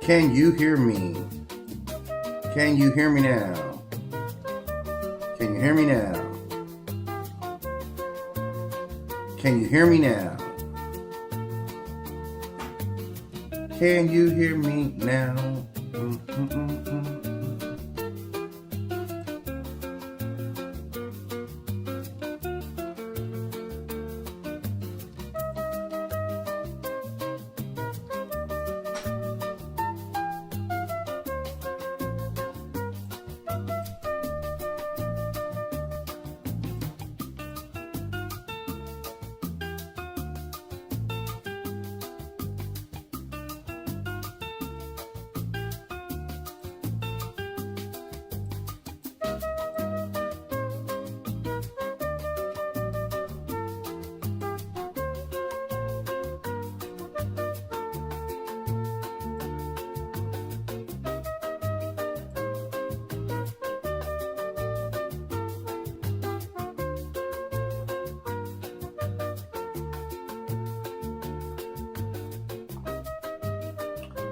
Can you hear me? Can you hear me now? Can you hear me now? Can you hear me now? Can you hear me now?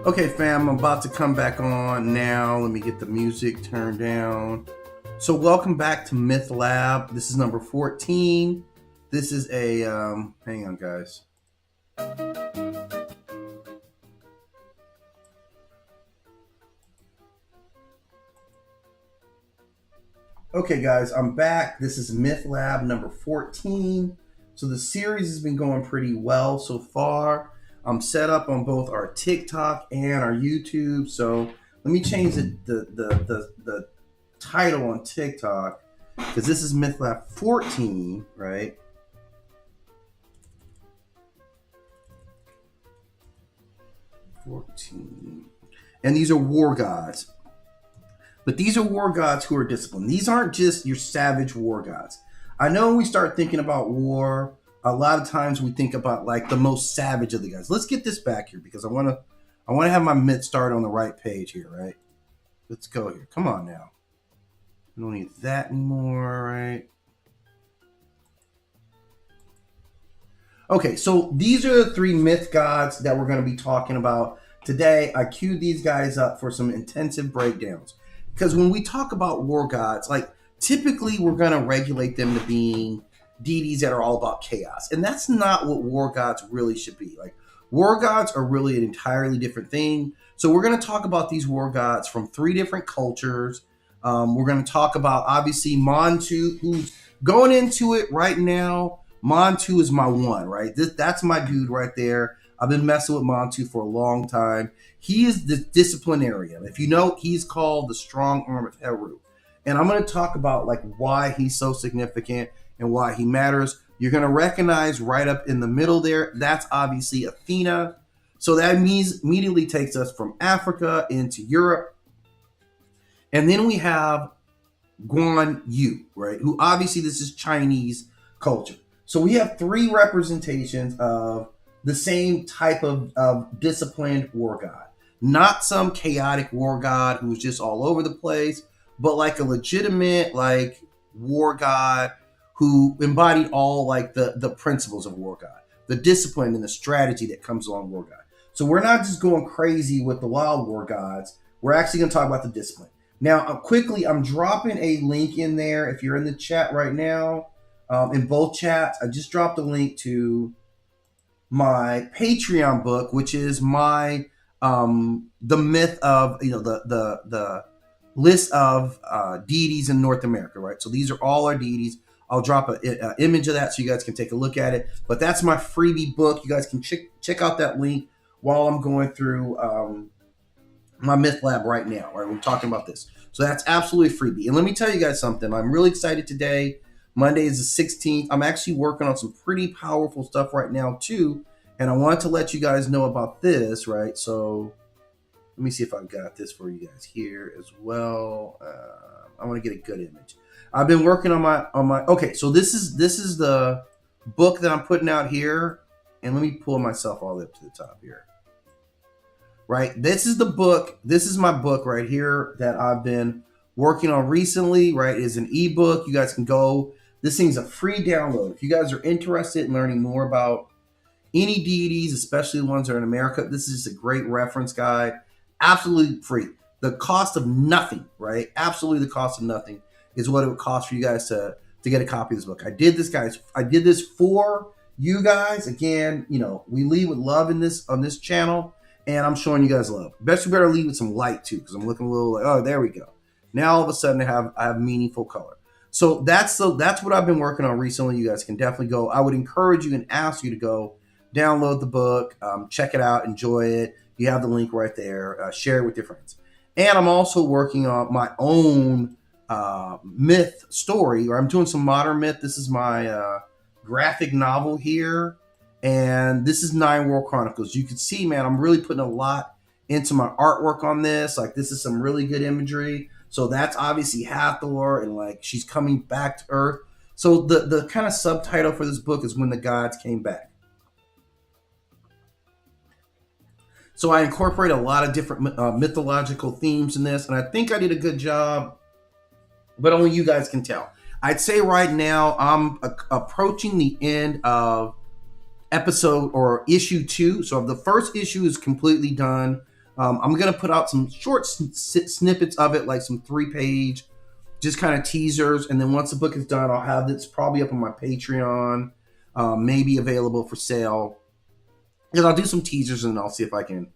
Okay, fam, I'm about to come back on now. Let me get the music turned down. So welcome back to Mythlab. This is number 14. This is a, hang on, guys. Okay, guys, I'm back. This is Mythlab number 14. So the series has been going pretty well so far. I'm set up on both our TikTok and our YouTube. So let me change the title on TikTok because this is Mythlab 14, right? And these are war gods. But these are war gods who are disciplined. These aren't just your savage war gods. I know when we start thinking about war, a lot of times we think about like the most savage of the guys. Let's get this back here because I want to have my myth start on the right page here, right? Let's go here. Come on now. We don't need that anymore, right? Okay, so these are the three myth gods that we're going to be talking about today. I queued these guys up for some intensive breakdowns because when we talk about war gods, like typically we're going to regulate them to being deities that are all about chaos. And that's not what war gods really should be. Like war gods are really an entirely different thing. So we're going to talk about these war gods from three different cultures. We're going to talk about obviously Montu, who's going into it right now. Montu is my one, right? That's my dude right there. I've been messing with Montu for a long time. He is the disciplinarian. If you know, he's called the strong arm of Heru. And I'm going to talk about like why he's so significant and why he matters. You're going to recognize right up in the middle there, that's obviously Athena. So that means immediately takes us from Africa into Europe. And then we have Guan Yu, right? Who obviously this is Chinese culture. So we have three representations of the same type of disciplined war god. Not some chaotic war god who's just all over the place, but like a legitimate like war god who embodied all like the principles of war god, the discipline and the strategy that comes along war god. So we're not just going crazy with the wild war gods. We're actually going to talk about the discipline. Now, quickly, I'm dropping a link in there. If you're in the chat right now, in both chats, I just dropped a link to my Patreon book, which is my the myth of the list of deities in North America, right? So these are all our deities. I'll drop an image of that so you guys can take a look at it. But that's my freebie book. You guys can check out that link while I'm going through my Mythlab right now, right? We're talking about this. So that's absolutely freebie. And let me tell you guys something. I'm really excited today. Monday is the 16th. I'm actually working on some pretty powerful stuff right now too. And I wanted to let you guys know about this, right? So let me see if I've got this for you guys here as well. I want to get a good image. I've been working on my okay, so this is the book that I'm putting out here. And let me pull myself all the way up to the top here. Right? This is the book. This is my book right here that I've been working on recently, right? It's an ebook. You guys can go. This thing's a free download. If you guys are interested in learning more about any deities, especially the ones that are in America, this is just a great reference guide. absolutely free. The cost of nothing, right? Absolutely the cost of nothing is what it would cost for you guys to get a copy of this book. I did this, guys. I did this for you guys. Again, we lead with love in this on this channel, and I'm showing you guys love. Best you better lead with some light too, because I'm looking a little like, oh, there we go. Now all of a sudden I have meaningful color. So that's what I've been working on recently. You guys can definitely go. I would encourage you and ask you to go download the book, check it out, enjoy it. You have the link right there. Share it with your friends. And I'm also working on my own myth story, or I'm doing some modern myth. This is my graphic novel here, and this is 9 World Chronicles. You can see, man, I'm really putting a lot into my artwork on this. Like, this is some really good imagery. So that's obviously Hathor, and like she's coming back to Earth. So the kind of subtitle for this book is When the Gods Came Back. So I incorporate a lot of different mythological themes in this, and I think I did a good job, but only you guys can tell. I'd say right now I'm approaching the end of episode or issue 2. So the first issue is completely done. I'm going to put out some short snippets of it, like some 3-page, just kind of teasers. And then once the book is done, I'll have this probably up on my Patreon, maybe available for sale. And I'll do some teasers, and I'll see if I can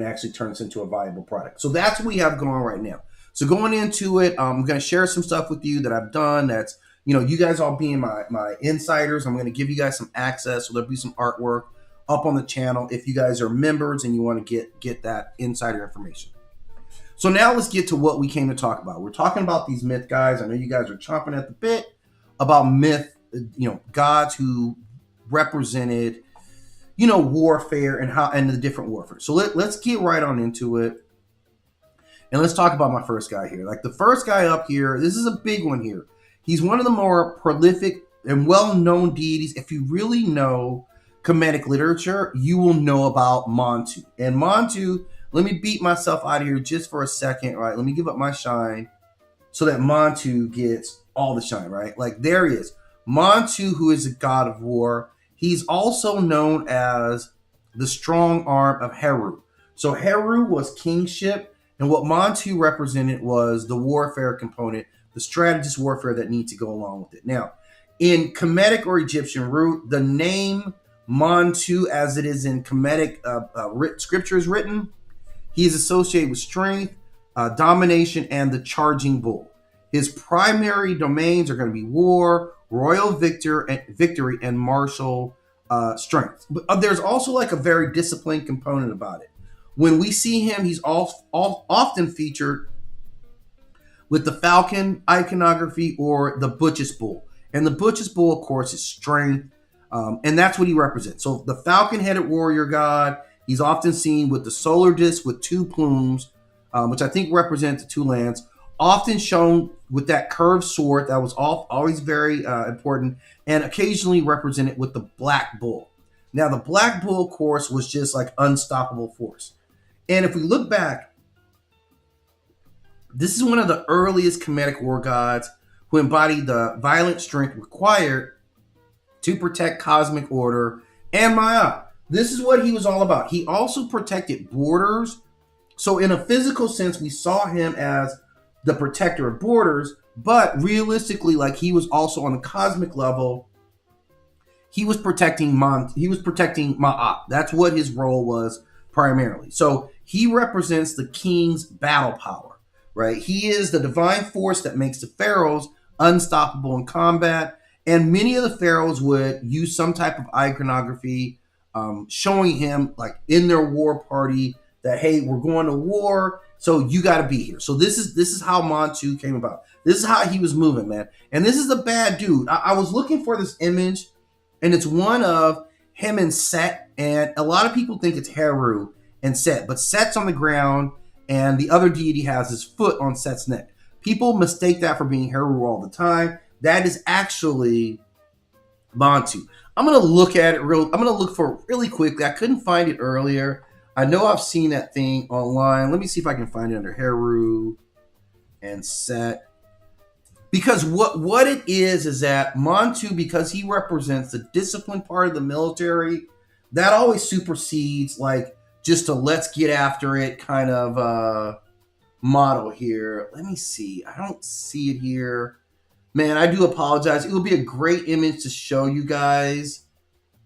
actually turn this into a viable product. So that's what we have going right now. So going into it, I'm going to share some stuff with you that I've done. That's, you guys all being my insiders. I'm going to give you guys some access. So there'll be some artwork up on the channel if you guys are members and you want to get that insider information. So now let's get to what we came to talk about. We're talking about these myth guys. I know you guys are chomping at the bit about myth, gods who represented, warfare and the different warfare. So let's get right on into it. And let's talk about my first guy here. Like the first guy up here, this is a big one here. He's one of the more prolific and well-known deities. If you really know Kemetic literature, you will know about Montu. And Montu, let me beat myself out of here just for a second, right? Let me give up my shine so that Montu gets all the shine, right? Like there he is. Montu, who is a god of war. He's also known as the strong arm of Heru. So Heru was kingship, and what Montu represented was the warfare component, the strategist warfare that needs to go along with it. Now, in Kemetic or Egyptian root, the name Montu, as it is in Kemetic scripture is written, he is associated with strength, domination, and the charging bull. His primary domains are going to be war, royal victory, and martial strength. But there's also like a very disciplined component about it. When we see him, he's often featured with the falcon iconography or the butch's bull. And the butch's bull, of course, is strength, and that's what he represents. So the falcon-headed warrior god, he's often seen with the solar disc with 2 plumes, which I think represent the 2 lands, often shown with that curved sword that was always very important, and occasionally represented with the black bull. Now, the black bull, of course, was just like unstoppable force. And if we look back, this is one of the earliest Kemetic war gods who embodied the violent strength required to protect cosmic order and Maat. This is what he was all about. He also protected borders. So in a physical sense, we saw him as the protector of borders, but realistically, like he was also on the cosmic level, he was protecting Maat. That's what his role was primarily. So he represents the king's battle power, right? He is the divine force that makes the pharaohs unstoppable in combat. And many of the pharaohs would use some type of iconography showing him like in their war party that, hey, we're going to war, so you got to be here. So this is how Montu came about. This is how he was moving, man. And this is a bad dude. I was looking for this image, and it's one of him and Set, and a lot of people think it's Heru and Set, but Set's on the ground, and the other deity has his foot on Set's neck. People mistake that for being Heru all the time. That is actually Montu. I'm gonna look at it I'm gonna look for it really quickly. I couldn't find it earlier. I know I've seen that thing online. Let me see if I can find it under Heru and Set. Because what it is that Montu, because he represents the disciplined part of the military, that always supersedes like just a let's get after it kind of model here. Let me see. I don't see it here. Man, I do apologize. It would be a great image to show you guys.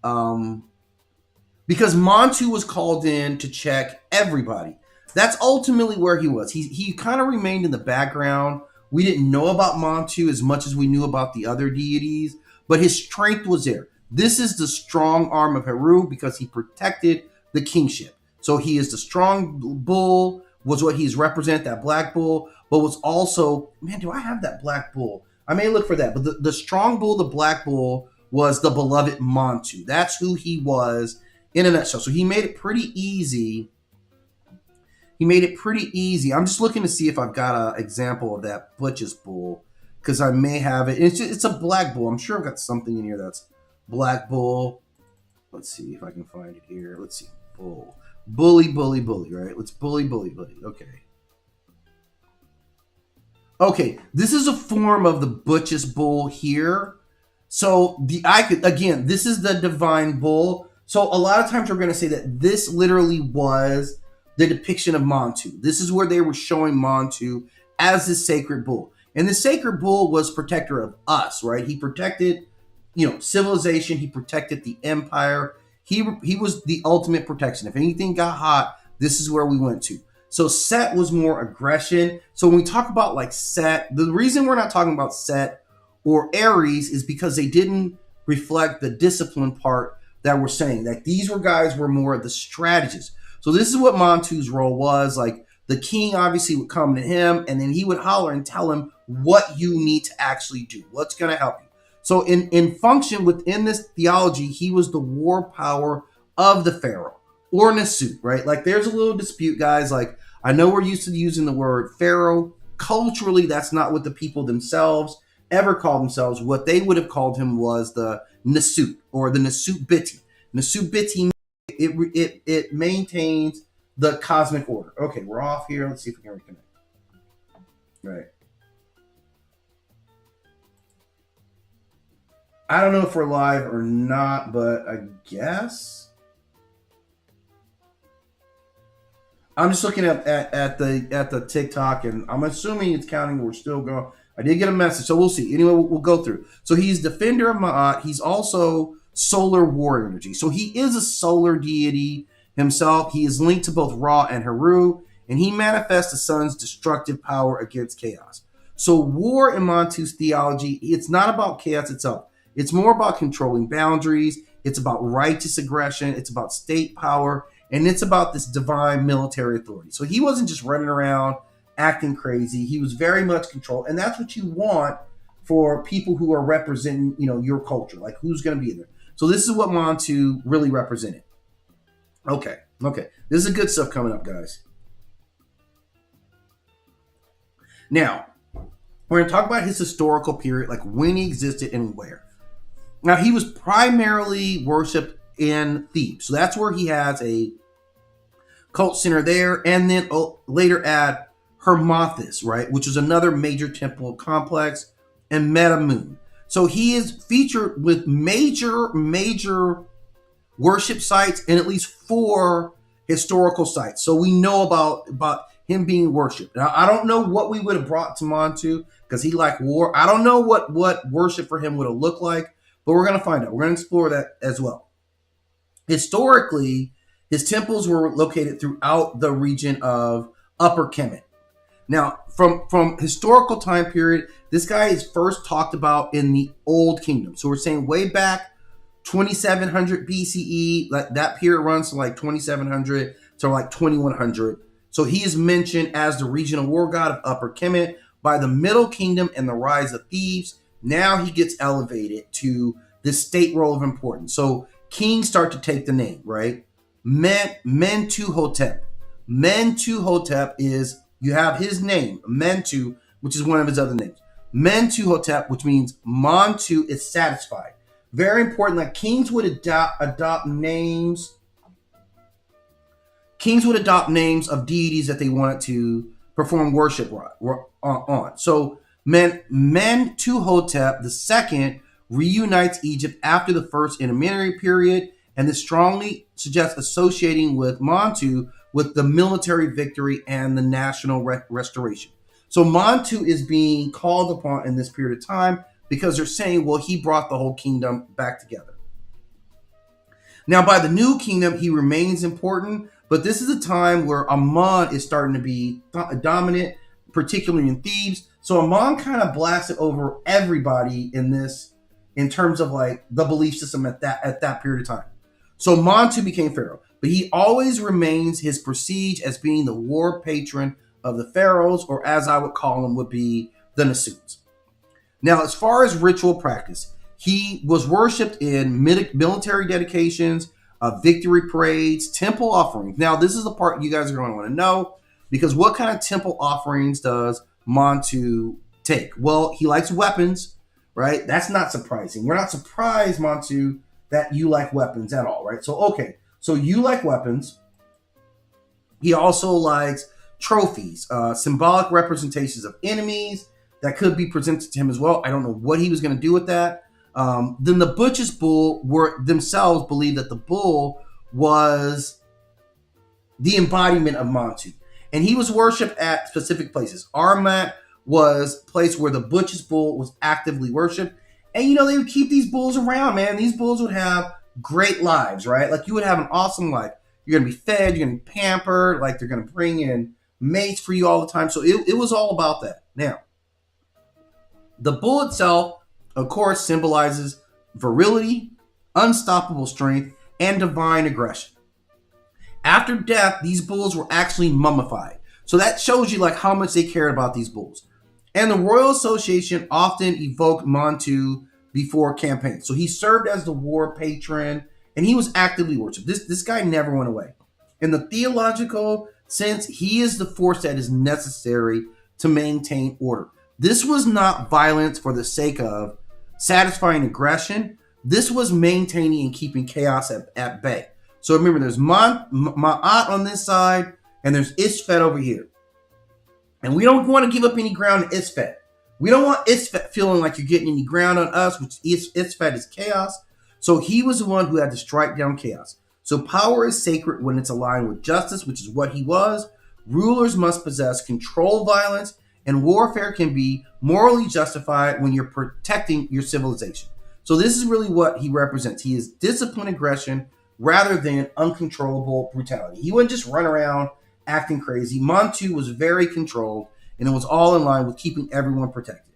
Because Montu was called in to check everybody. That's ultimately where he was. He kind of remained in the background. We didn't know about Montu as much as we knew about the other deities, but his strength was there. This is the strong arm of Heru because he protected the kingship. So he is the strong bull, was what he's represent, that black bull, but was also, man, do I have that black bull? I may look for that, but the strong bull, the black bull, was the beloved Montu. That's who he was in a nutshell. So he made it pretty easy. I'm just looking to see if I've got an example of that Butch's bull, because I may have it. It's a black bull. I'm sure I've got something in here that's black bull. Let's see if I can find it here. Let's see. Bull. Bully, right? Let's bully. Okay, this is a form of the Butch's bull here. So this is the divine bull. So a lot of times we're going to say that this literally was the depiction of Montu. This is where they were showing Montu as the sacred bull. And the sacred bull was protector of us, right? He protected, civilization. He protected the empire. He was the ultimate protection. If anything got hot, this is where we went to. So Set was more aggression. So when we talk about like Set, the reason we're not talking about Set or Aries is because they didn't reflect the discipline part that we're saying. That these guys were more the strategists. So this is what Montu's role was. Like the king obviously would come to him and then he would holler and tell him what you need to actually do. What's going to help you. So in function within this theology, he was the war power of the pharaoh or Nasut, right? Like there's a little dispute, guys. Like I know we're used to using the word pharaoh. Culturally, that's not what the people themselves ever called themselves. What they would have called him was the Nasut or the Nasut Biti. Nasut Biti, it maintains the cosmic order. Okay, we're off here. Let's see if we can reconnect. Right. I don't know if we're live or not, but I guess I'm just looking at the TikTok, and I'm assuming it's counting. We're still going. I did get a message, so we'll see. Anyway, we'll go through. So he's defender of Maat. He's also solar war energy. So he is a solar deity himself. He is linked to both Ra and Heru, and he manifests the sun's destructive power against chaos. So war in Montu's theology, it's not about chaos itself. It's more about controlling boundaries. It's about righteous aggression. It's about state power. And it's about this divine military authority. So he wasn't just running around acting crazy. He was very much controlled. And that's what you want for people who are representing, your culture. Like who's going to be in there. So this is what Montu really represented. Okay. This is good stuff coming up, guys. Now, we're going to talk about his historical period, like when he existed and where. Now, he was primarily worshipped in Thebes. So that's where he has a cult center there. And then later at Hermothis, right, which is another major temple complex, and Metamoon. So he is featured with major worship sites and at least 4 historical sites. So we know about him being worshipped. Now, I don't know what we would have brought to Montu because he liked war. I don't know what worship for him would have looked like. But we're going to find out. We're going to explore that as well. Historically, his temples were located throughout the region of Upper Kemet. Now, from historical time period, this guy is first talked about in the Old Kingdom. So we're saying way back 2700 BCE. That period runs to like 2700 to like 2100. So he is mentioned as the regional war god of Upper Kemet by the Middle Kingdom and the rise of Thebes. Now he gets elevated to this state role of importance. So kings start to take the name, right? Mentuhotep. Mentuhotep is, you have his name, Mentu, which is one of his other names. Mentuhotep, which means Montu is satisfied. Very important, like kings would adopt names. Kings would adopt names of deities that they wanted to perform worship on. So Mentuhotep II reunites Egypt after the first intermediary period and this strongly suggests associating with Montu with the military victory and the national restoration. So Montu is being called upon in this period of time because they're saying, well, he brought the whole kingdom back together. Now, by the new kingdom, he remains important, but this is a time where Amon is starting to be dominant, particularly in Thebes. So Amon kind of blasted over everybody in this, in terms of like the belief system at that period of time. So Montu became pharaoh, but he always remains his prestige as being the war patron of the pharaohs, or as I would call them, would be the Nasuts. Now, as far as ritual practice, he was worshipped in military dedications, victory parades, temple offerings. Now, this is the part you guys are going to want to know, because what kind of temple offerings does Montu take? Well, he likes weapons, right? That's not surprising. We're not surprised, Montu, that you like weapons at all, right? So, okay, so you like weapons. He also likes trophies, symbolic representations of enemies that could be presented to him as well. I don't know what he was going to do with that. Then the Butch's bull were themselves believed that the bull was the embodiment of Montu, and he was worshipped at specific places. Maat was a place where the Butch's bull was actively worshipped, and you know they would keep these bulls around, man. These bulls would have great lives, right? Like you would have an awesome life. You're gonna be fed, you're gonna be pampered, like they're gonna bring in mates for you all the time. So it was all about that. Now, the bull itself, of course, symbolizes virility, unstoppable strength, and divine aggression. After death, these bulls were actually mummified. So that shows you like how much they cared about these bulls. And the Royal Association often evoked Montu before campaigns. So he served as the war patron, and he was actively worshipped. This guy never went away. In the theological sense, he is the force that is necessary to maintain order. This was not violence for the sake of satisfying aggression. This was maintaining and keeping chaos at bay. So remember, there's Maat on this side, and there's Isfet over here. And we don't want to give up any ground to Isfet. We don't want Isfet feeling like you're getting any ground on us, which Isfet is chaos. So he was the one who had to strike down chaos. So power is sacred when it's aligned with justice, which is what he was. Rulers must possess controlled violence, and warfare can be morally justified when you're protecting your civilization. So this is really what he represents. He is disciplined aggression rather than uncontrollable brutality. He wouldn't just run around acting crazy. Montu was very controlled, and it was all in line with keeping everyone protected.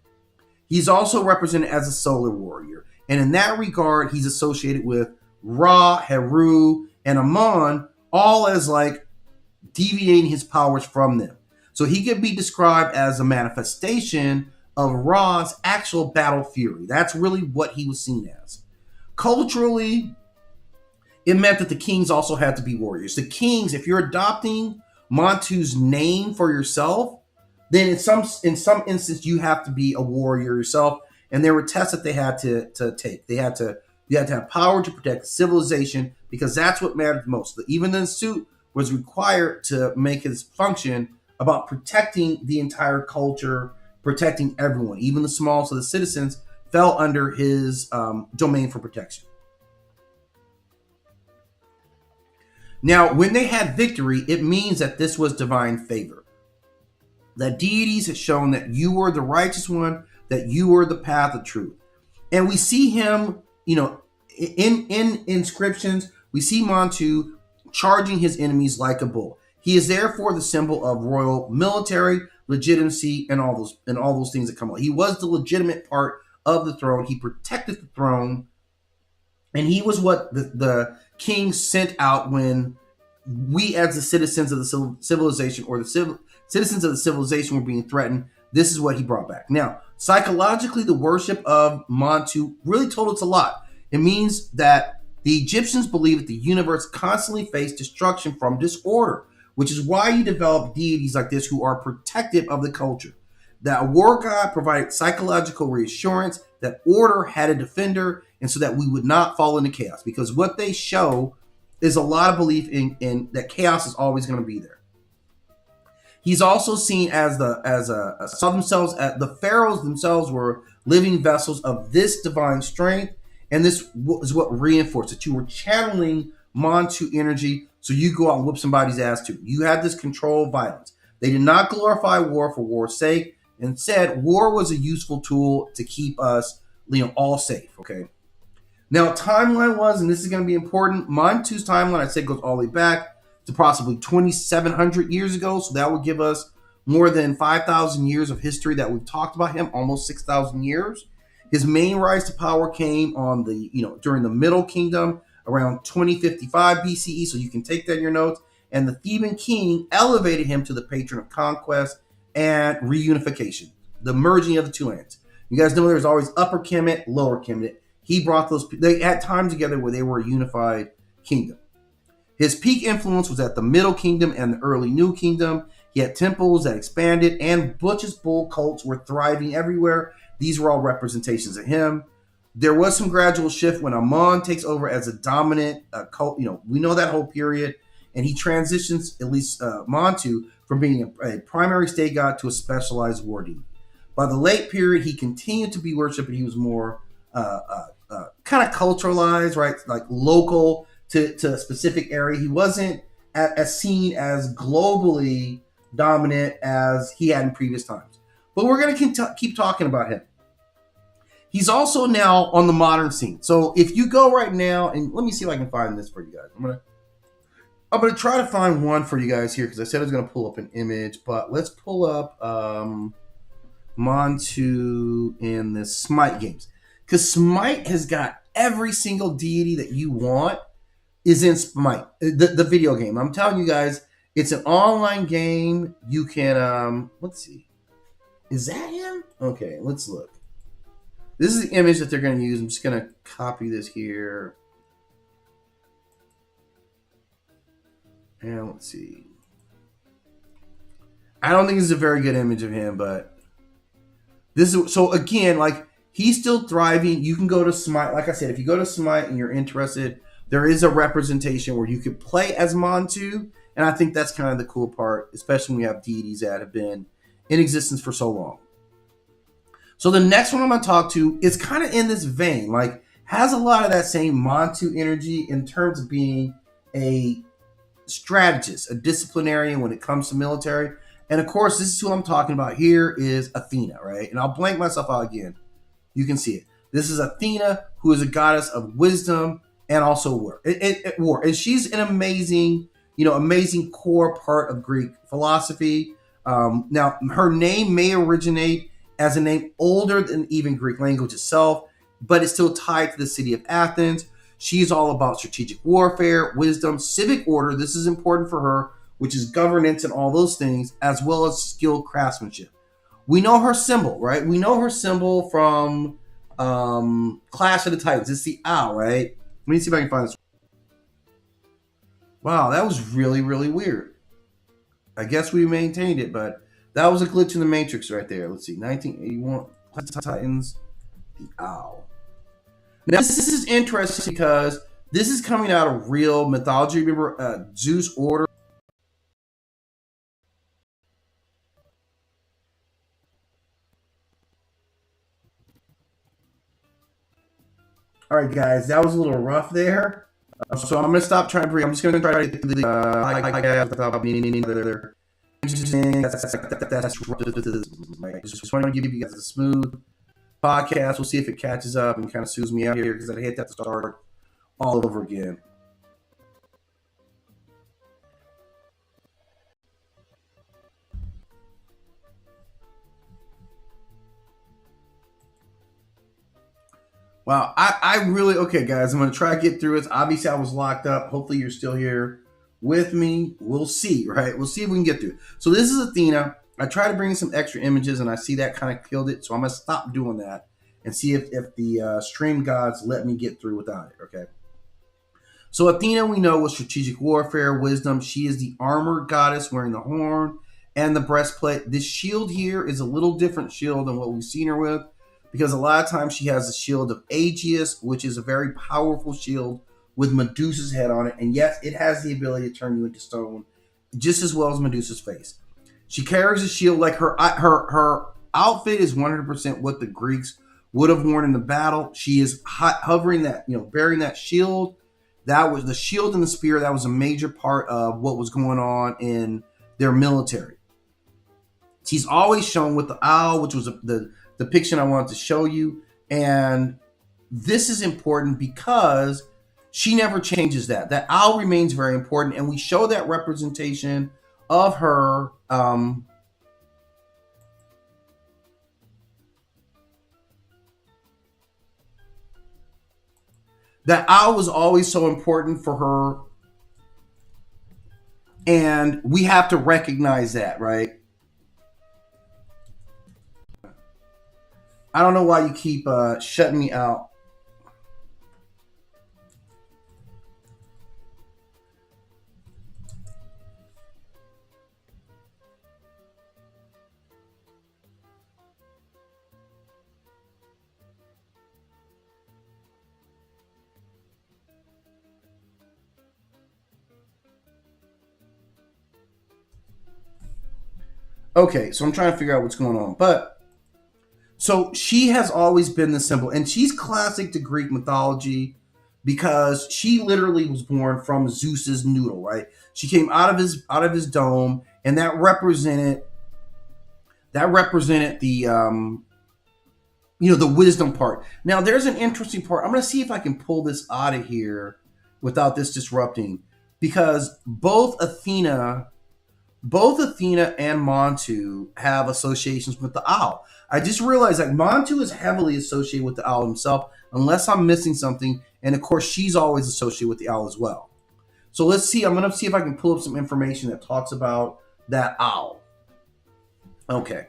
He's also represented as a solar warrior, and in that regard, he's associated with Ra, Heru, and Amon, all as like deviating his powers from them. So he could be described as a manifestation of Ra's actual battle fury. That's really what he was seen as. Culturally, it meant that the kings also had to be warriors. The kings, if you're adopting Montu's name for yourself, then in some instance you have to be a warrior yourself. And there were tests that they had to take. You had to have power to protect civilization, because that's what mattered most. Even the suit was required to make his function about protecting the entire culture, protecting everyone, even the small. So the citizens fell under his domain for protection. Now, when they had victory, it means that this was divine favor. The deities had shown that you were the righteous one, that you were the path of truth. And we see him, in inscriptions, we see Montu charging his enemies like a bull. He is therefore the symbol of royal military legitimacy and all those things that come along. He was the legitimate part of the throne. He protected the throne, and he was what the king sent out when we, as the citizens of the civilization, or the citizens of the civilization, were being threatened. This is what he brought back. Now, psychologically, the worship of Montu really told us a lot. It means that the Egyptians believed that the universe constantly faced destruction from disorder, which is why you develop deities like this who are protective of the culture. That a war god provided psychological reassurance that order had a defender, and so that we would not fall into chaos. Because what they show is a lot of belief in that chaos is always going to be there. He's also seen as the pharaohs themselves were living vessels of this divine strength, And this is what reinforced that you were channeling Montu energy, so you go out and whoop somebody's ass too. You had this controlled violence. They did not glorify war for war's sake. Instead, war was a useful tool to keep us, all safe. Okay. Now, timeline was, and this is going to be important, Montu's timeline, I said, goes all the way back to possibly 2,700 years ago. So that would give us more than 5,000 years of history that we've talked about him, almost 6,000 years. His main rise to power came on during the Middle Kingdom around 2055 BCE. So you can take that in your notes. And the Theban king elevated him to the patron of conquest and reunification, the merging of the two lands. You guys know there's always Upper Kemet, Lower Kemet. He brought they had time together where they were a unified kingdom. His peak influence was at the Middle Kingdom and the early New Kingdom. He had temples that expanded, and Butch's bull cults were thriving everywhere. These were all representations of him. There was some gradual shift when Amon takes over as a dominant cult. We know that whole period, and he transitions, at least Montu, from being a primary state god to a specialized war deity. By the late period, he continued to be worshipped, and he was more kind of culturalized, right? Like local to a specific area. He wasn't as seen as globally dominant as he had in previous times. But we're going to keep talking about him. He's also now on the modern scene. So if you go right now, and let me see if I can find this for you guys. I'm gonna try to find one for you guys here because I said I was going to pull up an image, but let's pull up Montu in the Smite games, because Smite has got every single deity that you want is in Smite, the video game. I'm telling you guys, it's an online game. You can let's see, is that him? Okay, let's look. This is the image that they're going to use. I'm just going to copy this here. And let's see. I don't think this is a very good image of him, but this is, so again, like, he's still thriving. You can go to Smite. Like I said, if you go to Smite and you're interested, there is a representation where you could play as Montu. And I think that's kind of the cool part, especially when we have deities that have been in existence for so long. So the next one I'm going to talk to is kind of in this vein, like has a lot of that same Montu energy in terms of being a strategist, a disciplinarian when it comes to military. And of course, this is who I'm talking about here is Athena, right? And I'll blank myself out again. You can see it. This is Athena, who is a goddess of wisdom and also war. And she's an amazing, amazing core part of Greek philosophy. Now, her name may originate as a name older than even Greek language itself, but it's still tied to the city of Athens. She's all about strategic warfare, wisdom, civic order. This is important for her, which is governance and all those things, as well as skilled craftsmanship. We know her symbol, right? We know her symbol from Clash of the Titans. It's the owl, right? Let me see if I can find this. Wow, that was really, really weird. I guess we maintained it, but that was a glitch in the Matrix right there. Let's see, 1981, Clash of Titans, the owl. Now, this is interesting because this is coming out of real mythology. Remember, Zeus ordered. All right, guys, that was a little rough there. So I'm going to stop trying to breathe. I'm just going to try to get the without being any other. Just want to give you guys a smooth podcast. We'll see if it catches up and kind of soothes me out here because I hate that to start all over again. Wow, I really, okay, guys, I'm going to try to get through it. Obviously, I was locked up. Hopefully, you're still here with me. We'll see, right? We'll see if we can get through. So this is Athena. I try to bring in some extra images, and I see that kind of killed it. So I'm going to stop doing that and see if the stream gods let me get through without it, okay? So Athena, we know, was strategic warfare, wisdom. She is the armored goddess wearing the horn and the breastplate. This shield here is a little different shield than what we've seen her with, because a lot of times she has the shield of Aegeus, which is a very powerful shield with Medusa's head on it. And yes, it has the ability to turn you into stone just as well as Medusa's face. She carries a shield like her outfit is 100% what the Greeks would have worn in the battle. She is hovering that, bearing that shield. That was the shield and the spear. That was a major part of what was going on in their military. She's always shown with the owl, which was the depiction I wanted to show you. And this is important because she never changes that. That owl remains very important. And we show that representation of her. That owl was always so important for her. And we have to recognize that, right? I don't know why you keep shutting me out. Okay, so I'm trying to figure out what's going on. But so she has always been the symbol, and she's classic to Greek mythology because she literally was born from Zeus's noodle, right? She came out of his dome, and that represented the wisdom part. Now there's an interesting part. I'm going to see if I can pull this out of here without this disrupting, because both Athena and Montu have associations with the owl. I just realized that Montu is heavily associated with the owl himself, unless I'm missing something. And of course, she's always associated with the owl as well. So let's see. I'm going to see if I can pull up some information that talks about that owl. Okay.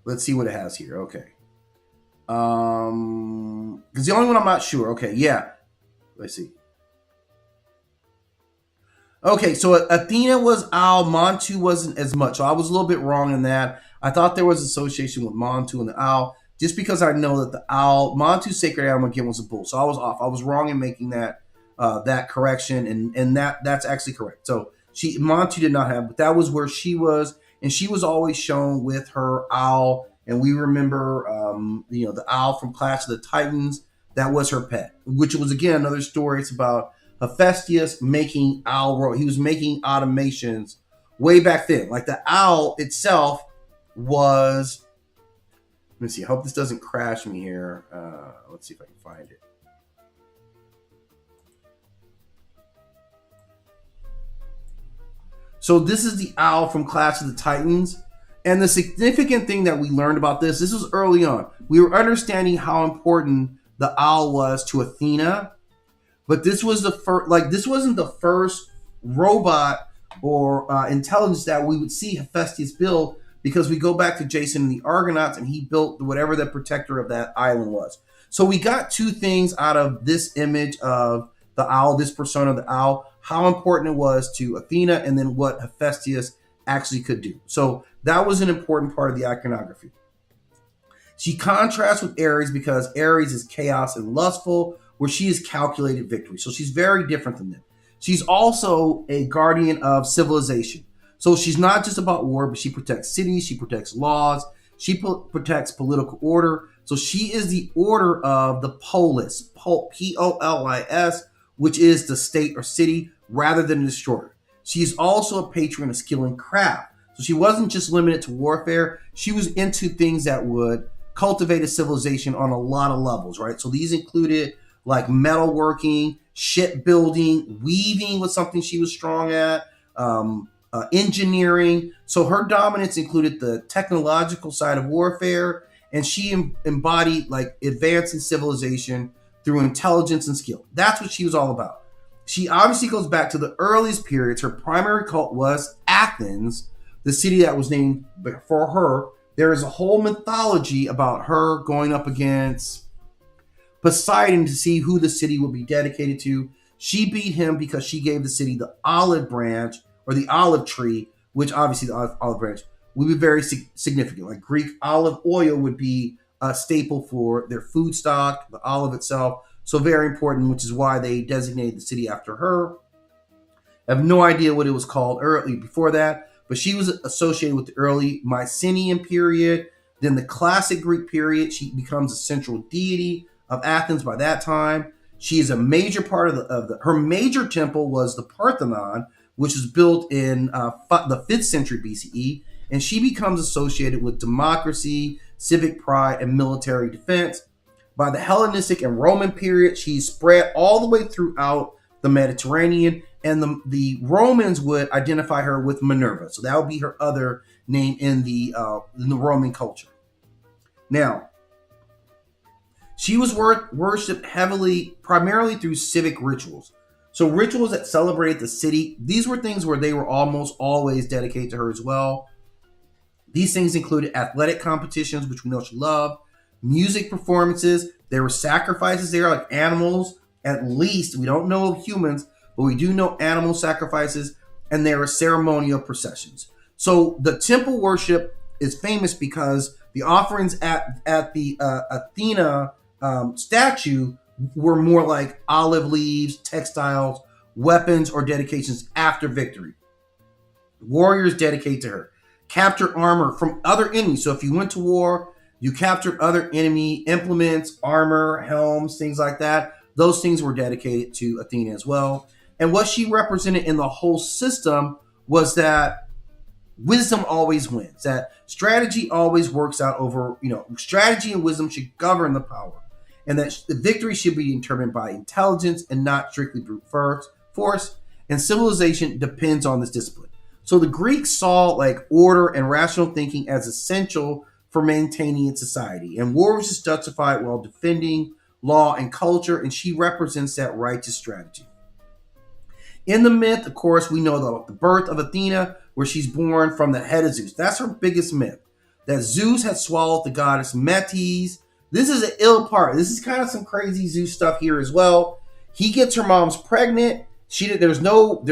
Let's see what it has here. Okay. Because the only one I'm not sure. Okay, yeah. Let's see. Okay, so Athena was owl, Montu wasn't as much. So I was a little bit wrong in that. I thought there was association with Montu and the owl, just because I know that the owl, Montu's sacred animal again was a bull. So I was off. I was wrong in making that correction, and that's actually correct. So Montu did not have, but that was where she was, and she was always shown with her owl. And we remember, the owl from Clash of the Titans. That was her pet, which was again another story. It's about Hephaestus making owl. He was making automations way back then. Like the owl itself was. Let me see. I hope this doesn't crash me here. Let's see if I can find it. So this is the owl from Clash of the Titans. And the significant thing that we learned about this was early on. We were understanding how important the owl was to Athena, but this was the first. This wasn't the first robot or intelligence that we would see Hephaestus build, because we go back to Jason and the Argonauts, and he built whatever the protector of that island was. So we got two things out of this image of the owl, this persona of the owl, how important it was to Athena, and then what Hephaestus actually could do. So that was an important part of the iconography. She contrasts with Ares because Ares is chaos and lustful, where she is calculated victory. So she's very different than them. She's also a guardian of civilization. So she's not just about war, but she protects cities, she protects laws, she protects political order. So she is the order of the polis, P-O-L-I-S, which is the state or city, rather than a destroyer. She's also a patron of skill and craft. So she wasn't just limited to warfare. She was into things that would cultivate a civilization on a lot of levels, right? So these included like metalworking, shipbuilding, weaving was something she was strong at, engineering. So her dominance included the technological side of warfare, and she embodied like advancing civilization through intelligence and skill. That's what she was all about. She obviously goes back to the earliest periods. Her primary cult was Athens, the city that was named for her. There is a whole mythology about her going up against Poseidon to see who the city would be dedicated to. She beat him because she gave the city the olive branch, or the olive tree, which obviously the olive branch would be very significant. Like Greek olive oil would be a staple for their food stock, the olive itself. So very important, which is why they designated the city after her. I have no idea what it was called early before that, but she was associated with the early Mycenaean period. Then the classic Greek period, she becomes a central deity of Athens by that time. She is a major part of her major temple was the Parthenon, which was built in the 5th century BCE, and she becomes associated with democracy, civic pride, and military defense. By the Hellenistic and Roman period, she's spread all the way throughout the Mediterranean, and the Romans would identify her with Minerva. So that would be her other name in the Roman culture. Now, she was worshipped heavily, primarily through civic rituals. So rituals that celebrated the city, these were things where they were almost always dedicated to her as well. These things included athletic competitions, which we know she loved, music performances. There were sacrifices there, like animals, at least. We don't know of humans, but we do know animal sacrifices, and there are ceremonial processions. So the temple worship is famous because the offerings at the Athena statue were more like olive leaves, textiles, weapons, or dedications after victory. Warriors dedicate to her. Capture armor from other enemies. So if you went to war, you captured other enemy implements, armor, helms, things like that. Those things were dedicated to Athena as well. And what she represented in the whole system was that wisdom always wins, that strategy always works out over, strategy and wisdom should govern the power, and that the victory should be determined by intelligence and not strictly brute force, and civilization depends on this discipline. So the Greeks saw like order and rational thinking as essential for maintaining its society, and war was just justified while defending law and culture, and she represents that righteous strategy. In the myth, of course, we know the birth of Athena, where she's born from the head of Zeus. That's her biggest myth, that Zeus had swallowed the goddess Metis. This is an ill part. This is kind of some crazy Zeus stuff here as well. He gets her mom's pregnant. There's no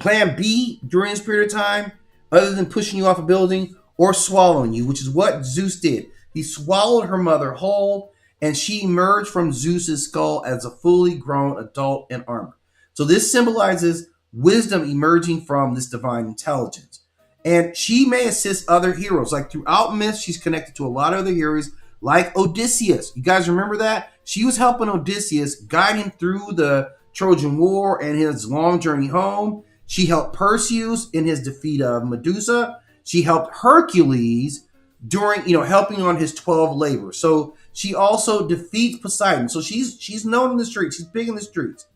plan B during this period of time other than pushing you off a building or swallowing you, which is what Zeus did. He swallowed her mother whole, and she emerged from Zeus's skull as a fully grown adult in armor. So this symbolizes wisdom emerging from this divine intelligence. And she may assist other heroes. Like throughout myths, she's connected to a lot of other heroes, like Odysseus. You guys remember that? She was helping Odysseus, guide him through the Trojan War and his long journey home. She helped Perseus in his defeat of Medusa. She helped Hercules during, helping on his 12 labors. So she also defeats Poseidon. So she's known in the streets. She's big in the streets.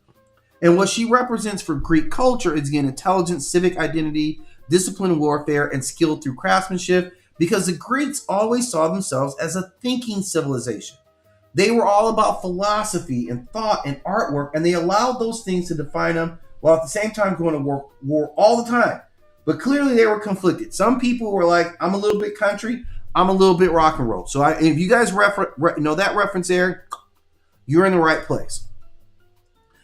And what she represents for Greek culture is, again, intelligence, civic identity, disciplined warfare, and skill through craftsmanship, because the Greeks always saw themselves as a thinking civilization. They were all about philosophy and thought and artwork, and they allowed those things to define them while at the same time going to war all the time. But clearly they were conflicted. Some people were like, I'm a little bit country, I'm a little bit rock and roll. So if you guys know that reference there, you're in the right place.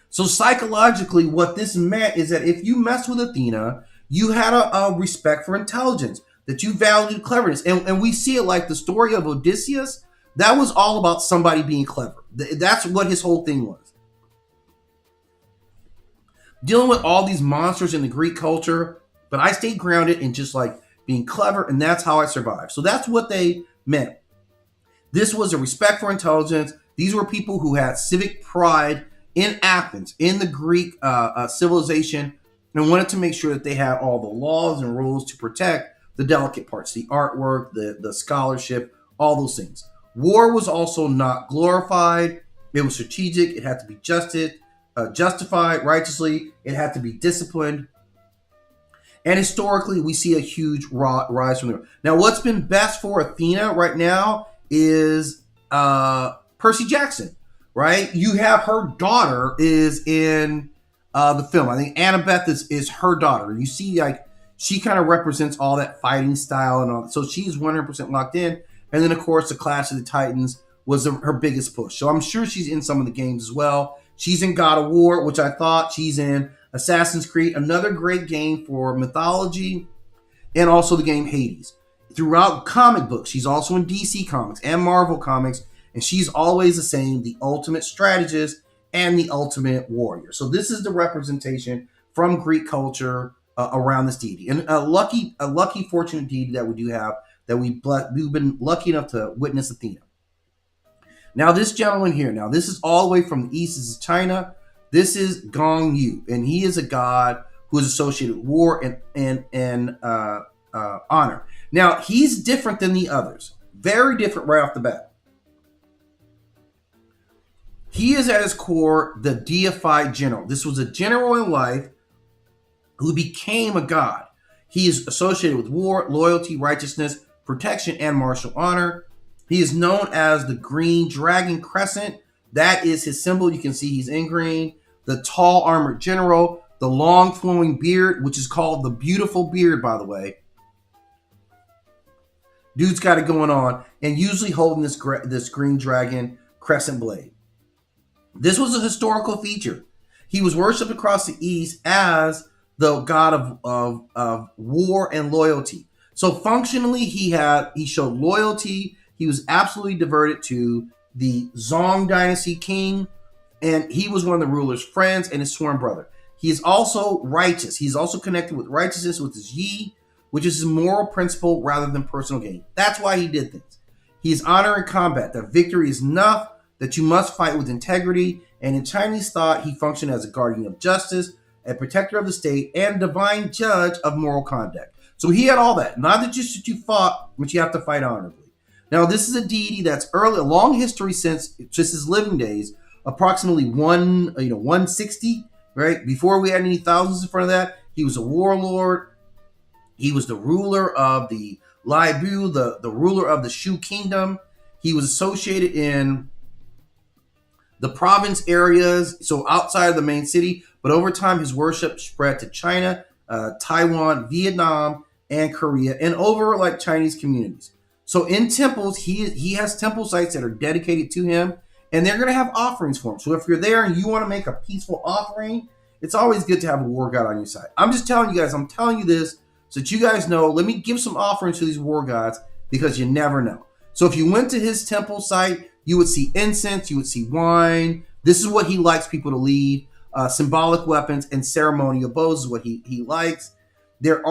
So psychologically, what this meant is that if you messed with Athena, you had a respect for intelligence, that you valued cleverness. And we see it like the story of Odysseus. That was all about somebody being clever. That's what his whole thing was. Dealing with all these monsters in the Greek culture, but I stayed grounded in just like being clever, and that's how I survived. So that's what they meant. This was a respect for intelligence. These were people who had civic pride in Athens, in the Greek civilization, and wanted to make sure that they had all the laws and rules to protect the delicate parts, the artwork, the scholarship, all those things. War was also not glorified. It was strategic. It had to be justified righteously. It had to be disciplined. And historically, we see a huge rise from there. Now, what's been best for Athena right now is Percy Jackson, right? You have her daughter is in the film. I think Annabeth is her daughter. You see, like, she kind of represents all that fighting style and all. So she's 100% locked in. And then, of course, the Clash of the Titans was her biggest push. So I'm sure she's in some of the games as well. She's in God of War, which I thought. She's in Assassin's Creed, another great game for mythology, and also the game Hades. Throughout comic books, she's also in DC Comics and Marvel Comics, and she's always the same, the ultimate strategist and the ultimate warrior. So this is the representation from Greek culture around this deity, and a lucky, fortunate deity that we do have, that we've been lucky enough to witness Athena. Now, this gentleman here, now this is all the way from the east. This is China. This is Guan Yu, and he is a god who is associated with war and honor. Now, he's different than the others. Very different right off the bat. He is at his core the deified general. This was a general in life who became a god. He is associated with war, loyalty, righteousness, protection, and martial honor. He is known as the green dragon crescent. That is his symbol. You can see he's in green. The tall armored general, the long flowing beard, which is called the beautiful beard, by the way. Dude's got it going on, and usually holding this green dragon crescent blade. This was a historical feature. He was worshipped across the east as the god of war and loyalty. So functionally, he showed loyalty. He was absolutely devoted to the Zong dynasty king, and he was one of the ruler's friends and his sworn brother. He is also righteous. He's also connected with righteousness, with his yi, which is his moral principle rather than personal gain. That's why he did things. He is honor in combat. That victory is enough, that you must fight with integrity. And in Chinese thought, he functioned as a guardian of justice, a protector of the state, and divine judge of moral conduct. So he had all that. Not that just that you fought, but you have to fight honorably. Now, this is a deity that's early, a long history since just his living days, approximately 160, right? Before we had any thousands in front of that, he was a warlord. He was the ruler of the Lai Bu, the ruler of the Shu kingdom. He was associated in the province areas, so outside of the main city. But over time, his worship spread to China, Taiwan, Vietnam, and Korea, and over like Chinese communities. So in temples, he has temple sites that are dedicated to him, and they're going to have offerings for him. So if you're there and you want to make a peaceful offering, it's always good to have a war god on your side. I'm just telling you guys, I'm telling you this so that you guys know, let me give some offerings to these war gods, because you never know. So if you went to his temple site, you would see incense, you would see wine. This is what he likes people to leave. Symbolic weapons and ceremonial bows is what he likes. There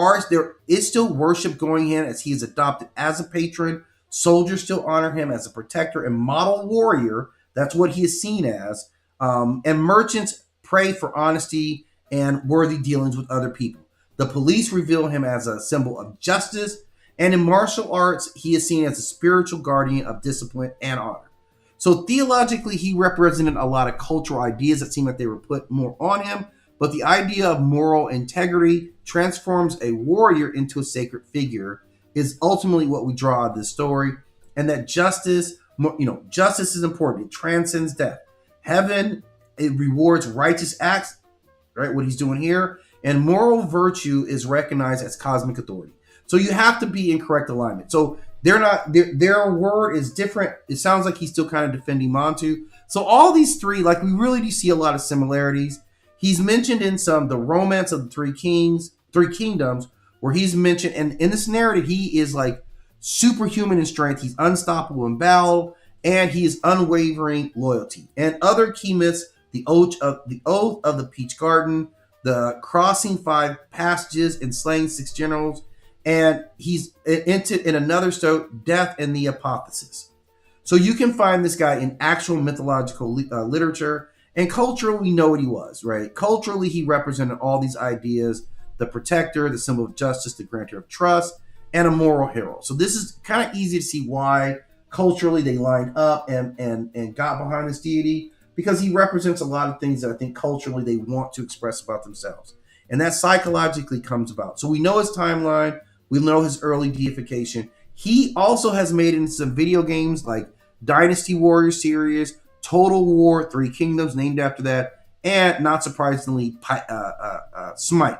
is still worship going in as he is adopted as a patron. Soldiers still honor him as a protector and model warrior. That's what he is seen as. And merchants pray for honesty and worthy dealings with other people. The police reveal him as a symbol of justice. And in martial arts, he is seen as a spiritual guardian of discipline and honor. So theologically, he represented a lot of cultural ideas that seemed like they were put more on him. But the idea of moral integrity transforms a warrior into a sacred figure is ultimately what we draw out of this story. And that justice is important. It transcends death. Heaven, it rewards righteous acts, right? What he's doing here. And moral virtue is recognized as cosmic authority. So you have to be in correct alignment. So their word is different. It sounds like he's still kind of defending Montu. So all these three, like, we really do see a lot of similarities. He's mentioned in the romance of the three kingdoms, where he's mentioned, and in this narrative, he is like superhuman in strength. He's unstoppable in battle, and he is unwavering loyalty. And other key myths, the oath of the Peach Garden, the crossing 5 passages and slaying 6 generals, and he's in another story, death and the apotheosis. So you can find this guy in actual mythological literature. And culturally, we know what he was, right? Culturally, he represented all these ideas: the protector, the symbol of justice, the grantor of trust, and a moral hero. So this is kind of easy to see why culturally they lined up and got behind this deity, because he represents a lot of things that I think culturally they want to express about themselves. And that psychologically comes about. So we know his timeline. We know his early deification. He also has made in some video games like Dynasty Warrior series, Total War, 3 Kingdoms, named after that, and not surprisingly, Smite.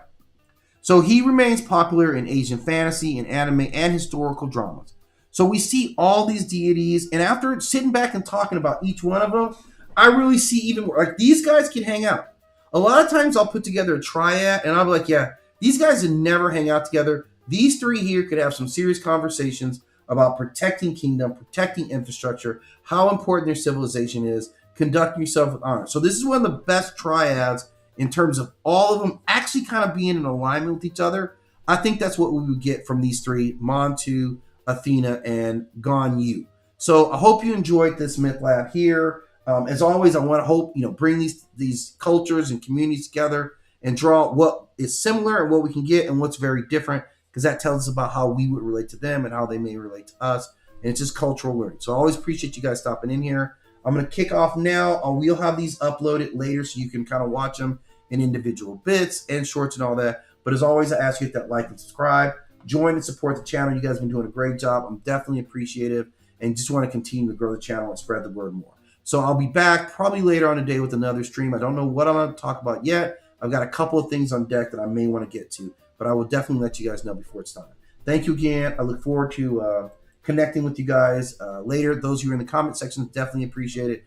So he remains popular in Asian fantasy and anime and historical dramas. So we see all these deities, and after sitting back and talking about each one of them, I really see even more. Like, these guys can hang out. A lot of times I'll put together a triad, and I'll be like, yeah, these guys would never hang out together. These 3 here could have some serious conversations about protecting kingdom, protecting infrastructure, how important their civilization is, conducting yourself with honor. So this is one of the best triads in terms of all of them actually kind of being in alignment with each other, I think that's what we would get from these three: Montu, Athena, and Guan Yu. So I hope you enjoyed this Mythlab here. As always, I want to hope bring these cultures and communities together and draw what is similar and what we can get and what's very different, because that tells us about how we would relate to them and how they may relate to us. And it's just cultural learning. So I always appreciate you guys stopping in here. I'm going to kick off now. We'll have these uploaded later so you can kind of watch them in individual bits and shorts and all that. But as always, I ask you to hit that like and subscribe. Join and support the channel. You guys have been doing a great job. I'm definitely appreciative and just want to continue to grow the channel and spread the word more. So I'll be back probably later on today with another stream. I don't know what I'm going to talk about yet. I've got a couple of things on deck that I may want to get to, but I will definitely let you guys know before it's time. Thank you again. I look forward to connecting with you guys later. Those who are in the comment section, definitely appreciate it.